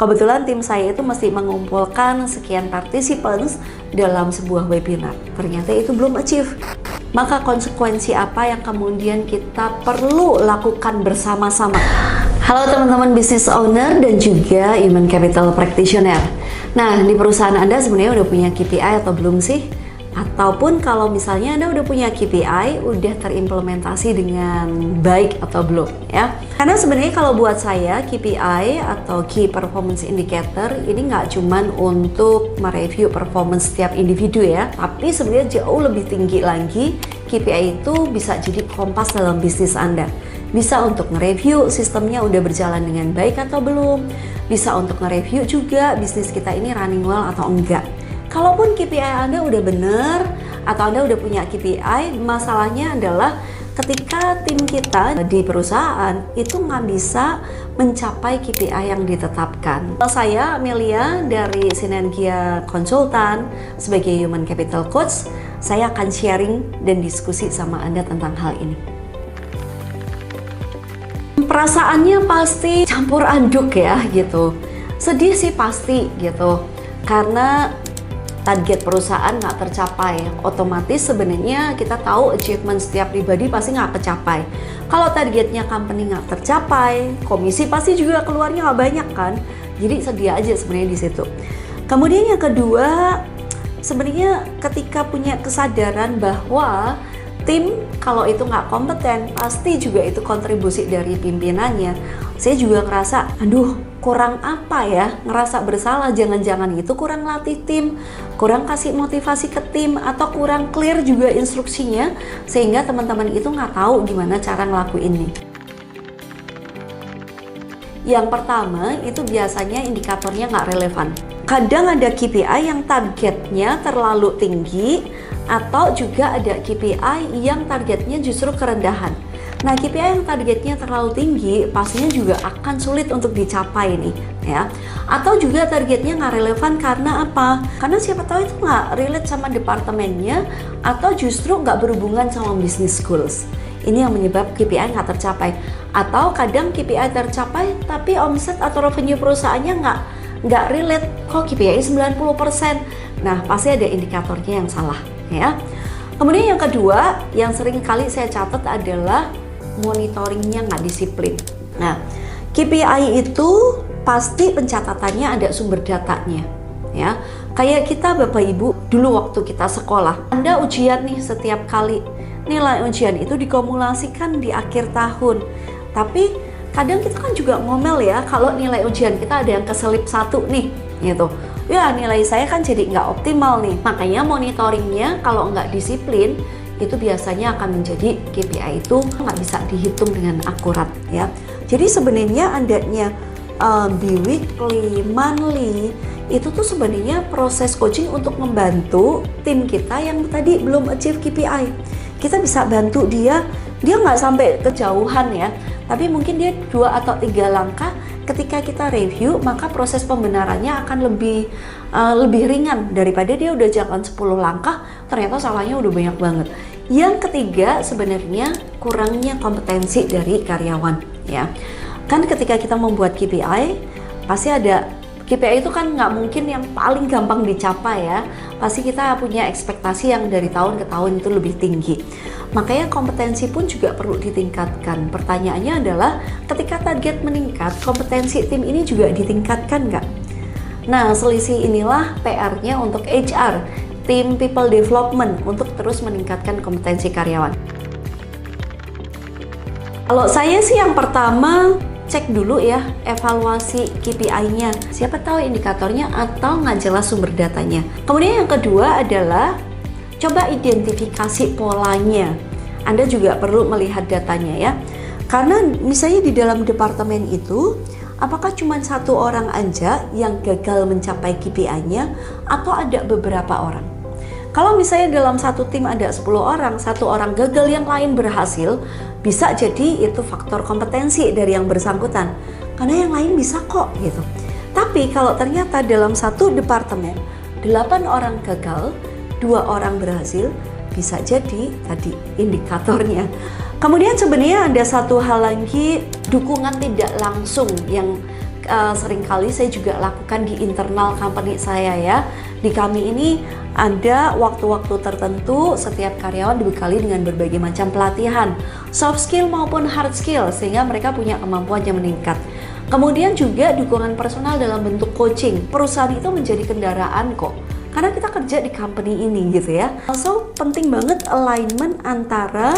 Kebetulan tim saya itu mesti mengumpulkan sekian participants dalam sebuah webinar. Ternyata itu belum achieve. Maka konsekuensi apa yang kemudian kita perlu lakukan bersama-sama? Halo teman-teman business owner dan juga human capital practitioner. Nah, di perusahaan Anda sebenarnya udah punya KPI atau belum sih? Ataupun kalau misalnya Anda udah punya KPI, udah terimplementasi dengan baik atau belum ya? Karena sebenarnya kalau buat saya KPI atau Key Performance Indicator ini nggak cuman untuk mereview performance setiap individu ya, tapi sebenarnya jauh lebih tinggi lagi. KPI itu bisa jadi kompas dalam bisnis Anda. Bisa untuk nge-review sistemnya udah berjalan dengan baik atau belum. Bisa untuk nge-review juga bisnis kita ini running well atau enggak. Kalaupun KPI Anda udah bener atau Anda udah punya KPI, masalahnya adalah ketika tim kita di perusahaan itu nggak bisa mencapai KPI yang ditetapkan. Saya Amelia dari Sinergia Konsultan sebagai Human Capital Coach, saya akan sharing dan diskusi sama Anda tentang hal ini. Perasaannya pasti campur aduk ya gitu. Sedih sih pasti gitu, karena target perusahaan nggak tercapai. Otomatis sebenarnya kita tahu achievement setiap pribadi pasti nggak tercapai. Kalau targetnya company nggak tercapai, komisi pasti juga keluarnya nggak banyak kan. Jadi sedih aja sebenarnya di situ. Kemudian yang kedua, sebenarnya ketika punya kesadaran bahwa tim kalau itu nggak kompeten, pasti juga itu kontribusi dari pimpinannya. Saya juga ngerasa, aduh kurang apa ya, ngerasa bersalah, jangan-jangan itu kurang latih tim, kurang kasih motivasi ke tim, atau kurang clear juga instruksinya, sehingga teman-teman itu nggak tahu gimana cara ngelakuin ini. Yang pertama, itu biasanya indikatornya nggak relevan. Kadang ada KPI yang targetnya terlalu tinggi, atau juga ada KPI yang targetnya justru kerendahan. Nah, KPI yang targetnya terlalu tinggi pastinya juga akan sulit untuk dicapai nih ya. Atau juga targetnya nggak relevan karena apa? Karena siapa tahu itu nggak relate sama departemennya, atau justru nggak berhubungan sama business goals. Ini yang menyebab KPI nggak tercapai. Atau kadang KPI tercapai tapi omset atau revenue perusahaannya nggak relate. Kok KPI 90%? Nah, pasti ada indikatornya yang salah ya. Kemudian yang kedua, yang sering kali saya catat adalah monitoringnya nggak disiplin. Nah, KPI itu pasti pencatatannya ada sumber datanya ya. Kayak kita Bapak Ibu dulu waktu kita sekolah, Anda ujian nih setiap kali. Nilai ujian itu dikumulasikan di akhir tahun. Tapi kadang kita kan juga ngomel ya kalau nilai ujian kita ada yang keselip 1 nih gitu. Ya nilai saya kan jadi nggak optimal nih. Makanya monitoringnya kalau nggak disiplin itu biasanya akan menjadi KPI itu nggak bisa dihitung dengan akurat ya. Jadi sebenarnya adanya bi-weekly, monthly itu tuh sebenarnya proses coaching untuk membantu tim kita yang tadi belum achieve KPI. Kita bisa bantu dia nggak sampai kejauhan ya, tapi mungkin dia 2 atau 3 langkah. Ketika kita review, maka proses pembenarannya akan lebih ringan daripada dia udah jalan 10 langkah, ternyata salahnya udah banyak banget. Yang ketiga sebenarnya kurangnya kompetensi dari karyawan ya. Kan ketika kita membuat KPI, pasti ada KPI itu kan nggak mungkin yang paling gampang dicapai ya. Pasti kita punya ekspektasi yang dari tahun ke tahun itu lebih tinggi. Makanya kompetensi pun juga perlu ditingkatkan. Pertanyaannya adalah ketika target meningkat, kompetensi tim ini juga ditingkatkan nggak? Nah, selisih inilah PR-nya untuk HR, tim people development, untuk terus meningkatkan kompetensi karyawan. Kalau saya sih yang pertama, cek dulu ya evaluasi KPI-nya. Siapa tahu indikatornya atau nggak jelas sumber datanya. Kemudian yang kedua adalah coba identifikasi polanya. Anda juga perlu melihat datanya ya. Karena misalnya di dalam departemen itu, apakah cuma 1 orang aja yang gagal mencapai KPI-nya atau ada beberapa orang? Kalau misalnya dalam satu tim ada 10 orang, 1 orang gagal, yang lain berhasil, bisa jadi itu faktor kompetensi dari yang bersangkutan. Karena yang lain bisa kok gitu. Tapi kalau ternyata dalam satu departemen 8 orang gagal, 2 orang berhasil, bisa jadi tadi indikatornya. Kemudian sebenarnya ada satu hal lagi, dukungan tidak langsung yang seringkali saya juga lakukan di internal company saya ya. Di kami ini ada waktu-waktu tertentu setiap karyawan dibekali dengan berbagai macam pelatihan, soft skill maupun hard skill, sehingga mereka punya kemampuan yang meningkat. Kemudian juga dukungan personal dalam bentuk coaching. Perusahaan itu menjadi kendaraan kok, karena kita kerja di company ini gitu ya. So penting banget alignment antara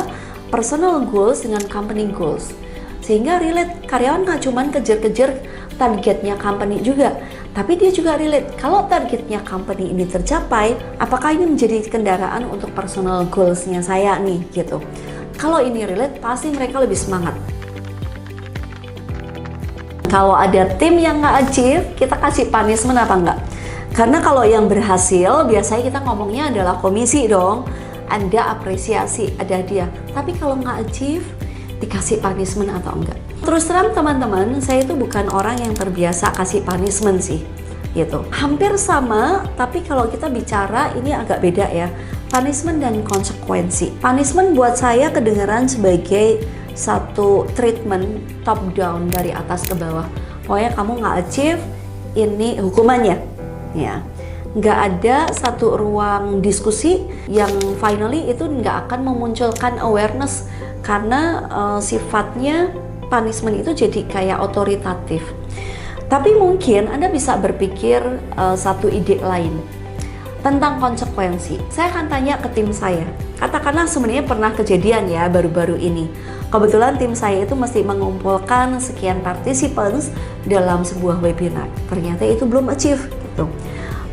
personal goals dengan company goals, sehingga relate karyawan nggak cuman kejar-kejar targetnya company juga, tapi dia juga relate kalau targetnya company ini tercapai, apakah ini menjadi kendaraan untuk personal goals-nya saya nih gitu. Kalau ini relate, pasti mereka lebih semangat. Kalau ada tim yang nggak achieve, kita kasih punishment apa enggak? Karena kalau yang berhasil, biasanya kita ngomongnya adalah komisi dong, ada apresiasi, ada hadiah. Tapi kalau nggak achieve, dikasih punishment atau enggak? Terus terang teman-teman, saya itu bukan orang yang terbiasa kasih punishment sih, gitu. Hampir sama, tapi kalau kita bicara ini agak beda ya. Punishment dan konsekuensi. Punishment buat saya kedengaran sebagai satu treatment top down dari atas ke bawah. Pokoknya kamu nggak achieve, ini hukumannya, ya. Nggak ada satu ruang diskusi yang finally itu nggak akan memunculkan awareness, karena sifatnya punishment itu jadi kayak otoritatif. Tapi mungkin Anda bisa berpikir satu ide lain tentang konsekuensi. Saya akan tanya ke tim saya. Katakanlah sebenarnya pernah kejadian ya baru-baru ini. Kebetulan tim saya itu mesti mengumpulkan sekian participants dalam sebuah webinar. Ternyata itu belum achieve gitu.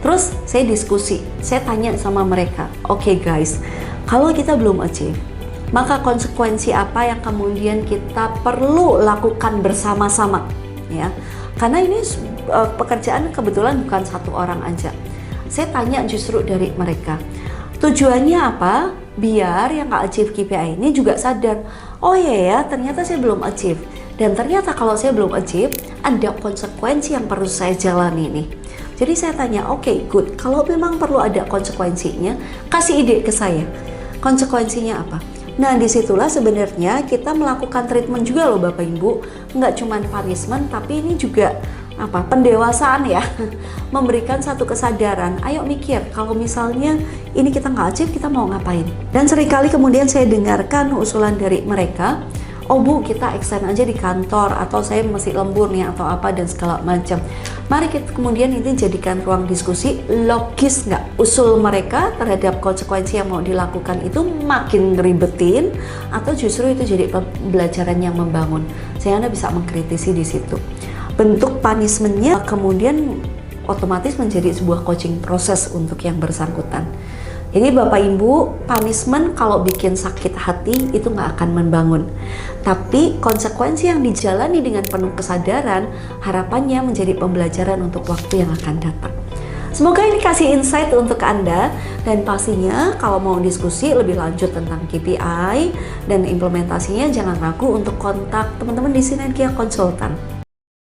Terus saya diskusi, saya tanya sama mereka, "Oke guys, kalau kita belum achieve, maka konsekuensi apa yang kemudian kita perlu lakukan bersama-sama ya?" Karena ini pekerjaan kebetulan bukan satu orang aja. Saya tanya justru dari mereka, tujuannya apa? Biar yang nggak achieve KPI ini juga sadar, oh iya ya, ternyata saya belum achieve. Dan ternyata kalau saya belum achieve, ada konsekuensi yang perlu saya jalani nih. Jadi saya tanya, oke, good. Kalau memang perlu ada konsekuensinya, kasih ide ke saya. Konsekuensinya apa? Nah, disitulah sebenarnya kita melakukan treatment juga loh Bapak Ibu. Nggak cuma punishment, tapi ini juga pendewasaan ya. Memberikan satu kesadaran, ayo mikir, kalau misalnya ini kita nggak achieve, kita mau ngapain? Dan seringkali kemudian saya dengarkan usulan dari mereka, oh Bu, kita extend aja di kantor, atau saya masih lembur nih, atau apa, dan segala macam. Mari kita kemudian ini jadikan ruang diskusi, logis nggak usul mereka terhadap konsekuensi yang mau dilakukan itu makin ribetin, atau justru itu jadi pembelajaran yang membangun. Sehingga Anda bisa mengkritisi di situ. Bentuk punishment-nya kemudian otomatis menjadi sebuah coaching proses untuk yang bersangkutan. Jadi Bapak Ibu, punishment kalau bikin sakit hati itu nggak akan membangun. Tapi konsekuensi yang dijalani dengan penuh kesadaran, harapannya menjadi pembelajaran untuk waktu yang akan datang. Semoga ini kasih insight untuk Anda, dan pastinya kalau mau diskusi lebih lanjut tentang KPI dan implementasinya, jangan ragu untuk kontak teman-teman di Sinergia Konsultan.